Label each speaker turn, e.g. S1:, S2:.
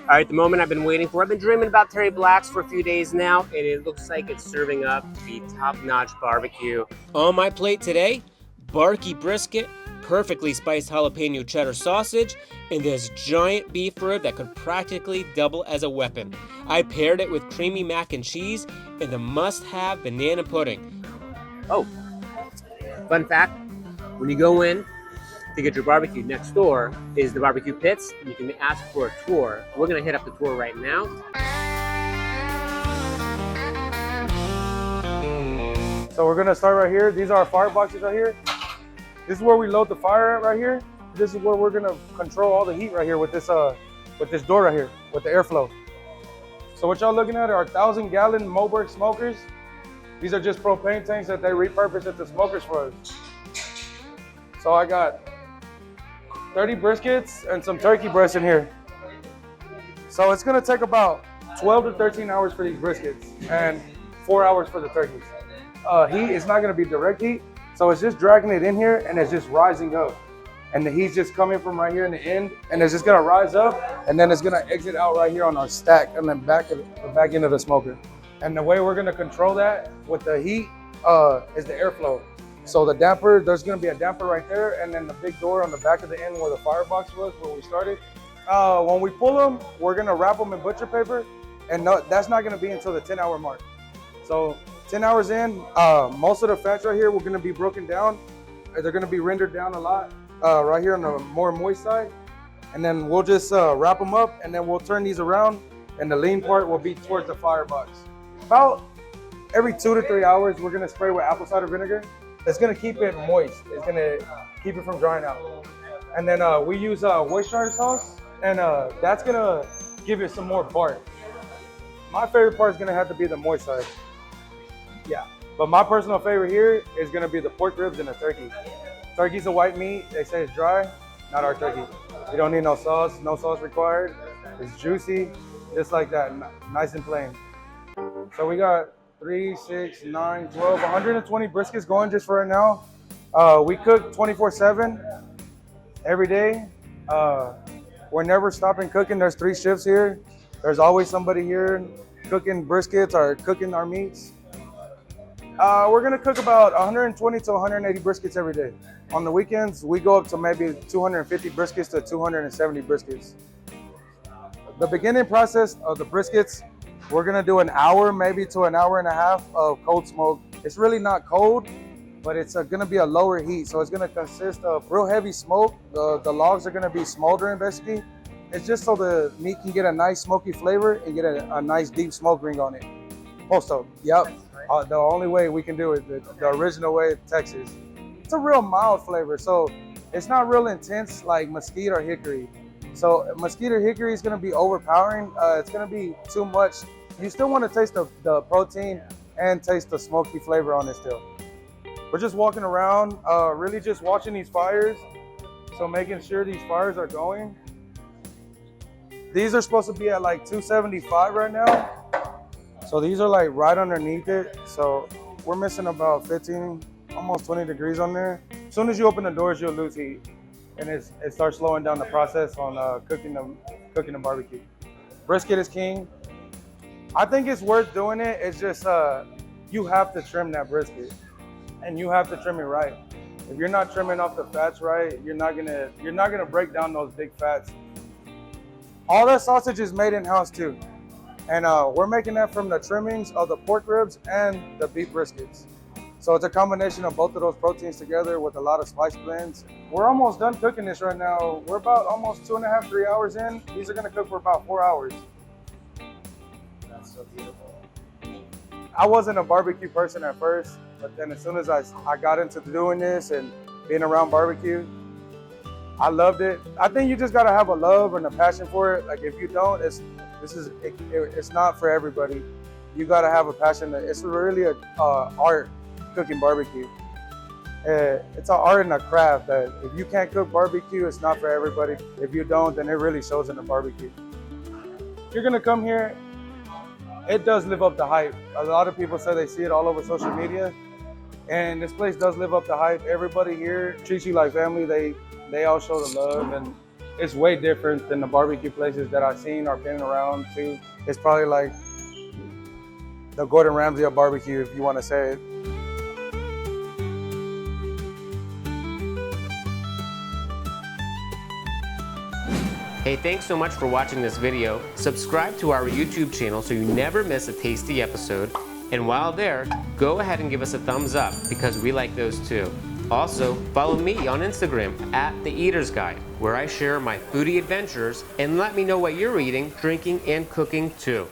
S1: All right, the moment I've been waiting for. I've been dreaming about Terry Black's for a few days now, and it looks like it's serving up the top-notch barbecue. On my plate today, barky brisket, perfectly spiced jalapeno cheddar sausage, and this giant beef rib that could practically double as a weapon. I paired it with creamy mac and cheese and the must-have banana pudding. Oh, fun fact, when you go in to get your barbecue, next door is the barbecue pits. You can ask for a tour. We're gonna hit up the tour right now.
S2: So we're gonna start right here. These are our fire boxes right here. This is where we load the fire at right here. This is where we're gonna control all the heat right here with this door right here, with the airflow. So what y'all looking at are 1,000-gallon Moberg smokers. These are just propane tanks that they repurpose into smokers for us. So I got 30 briskets and some turkey breasts in here. So it's gonna take about 12 to 13 hours for these briskets and 4 hours for the turkeys. Heat is not gonna be direct heat, so it's just dragging it in here and it's just rising up. And the heat's just coming from right here in the end, and it's just gonna rise up, and then it's gonna exit out right here on our stack and then back end of the smoker. And the way we're gonna control that with the heat is the airflow. So the damper, there's gonna be a damper right there, and then the big door on the back of the end where the firebox was, where we started. When we pull them, we're gonna wrap them in butcher paper, and no, that's not gonna be until the 10-hour mark. So 10 hours in, most of the fats right here, we're gonna be broken down. They're gonna be rendered down a lot right here on the more moist side. And then we'll just wrap them up, and then we'll turn these around, and the lean part will be towards the firebox. About every 2 to 3 hours, we're gonna spray with apple cider vinegar. It's gonna keep it moist. It's gonna keep it from drying out. And then we use Worcestershire sauce, and that's gonna give it some more bark. My favorite part is gonna have to be the moist side. Yeah, but my personal favorite here is gonna be the pork ribs and the turkey. Turkey's a white meat. They say it's dry, not our turkey. You don't need no sauce required. It's juicy, just like that, nice and plain. So we got 3, 6, 9, 12, 120 briskets going just for right now. We cook 24/7 every day. We're never stopping cooking. There's 3 shifts here. There's always somebody here cooking briskets or cooking our meats. We're gonna cook about 120 to 180 briskets every day. On the weekends, we go up to maybe 250 briskets to 270 briskets. The beginning process of the briskets, we're gonna do an hour, maybe to an hour and a half of cold smoke. It's really not cold, but it's gonna be a lower heat. So it's gonna consist of real heavy smoke. The logs are gonna be smoldering basically. It's just so the meat can get a nice smoky flavor and get a nice deep smoke ring on it. Also, yep, the only way we can do it, the original way in Texas. It's a real mild flavor, so it's not real intense like mesquite or hickory. So mesquite or hickory is gonna be overpowering. It's gonna be too much. You still want to taste the protein and taste the smoky flavor on it still. We're just walking around, really just watching these fires. So making sure these fires are going. These are supposed to be at like 275 right now. So these are like right underneath it. So we're missing about 15, almost 20 degrees on there. As soon as you open the doors, you'll lose heat. And it starts slowing down the process on cooking the barbecue. Brisket is king. I think it's worth doing it. It's just you have to trim that brisket, and you have to trim it right. If you're not trimming off the fats right, you're not gonna break down those big fats. All that sausage is made in-house too, and we're making that from the trimmings of the pork ribs and the beef briskets. So it's a combination of both of those proteins together with a lot of spice blends. We're almost done cooking this right now. We're about almost 2.5, 3 hours in. These are gonna cook for about 4 hours. So beautiful. I wasn't a barbecue person at first, but then as soon as I got into doing this and being around barbecue, I loved it. I think you just gotta have a love and a passion for it. Like if you don't, it's not for everybody. You gotta have a passion. It's really a art cooking barbecue. It's an art and a craft that if you can't cook barbecue, it's not for everybody. If you don't, then it really shows in the barbecue. If you're gonna come here, it does live up to hype. A lot of people say they see it all over social media, and this place does live up to hype. Everybody here treats you like family. They all show the love, and it's way different than the barbecue places that I've seen or been around too. It's probably like the Gordon Ramsay of barbecue, if you want to say it.
S1: Hey, thanks so much for watching this video. Subscribe to our YouTube channel so you never miss a tasty episode. And while there, go ahead and give us a thumbs up because we like those too. Also, follow me on Instagram @The Eater's Guide, where I share my foodie adventures and let me know what you're eating, drinking, and cooking too.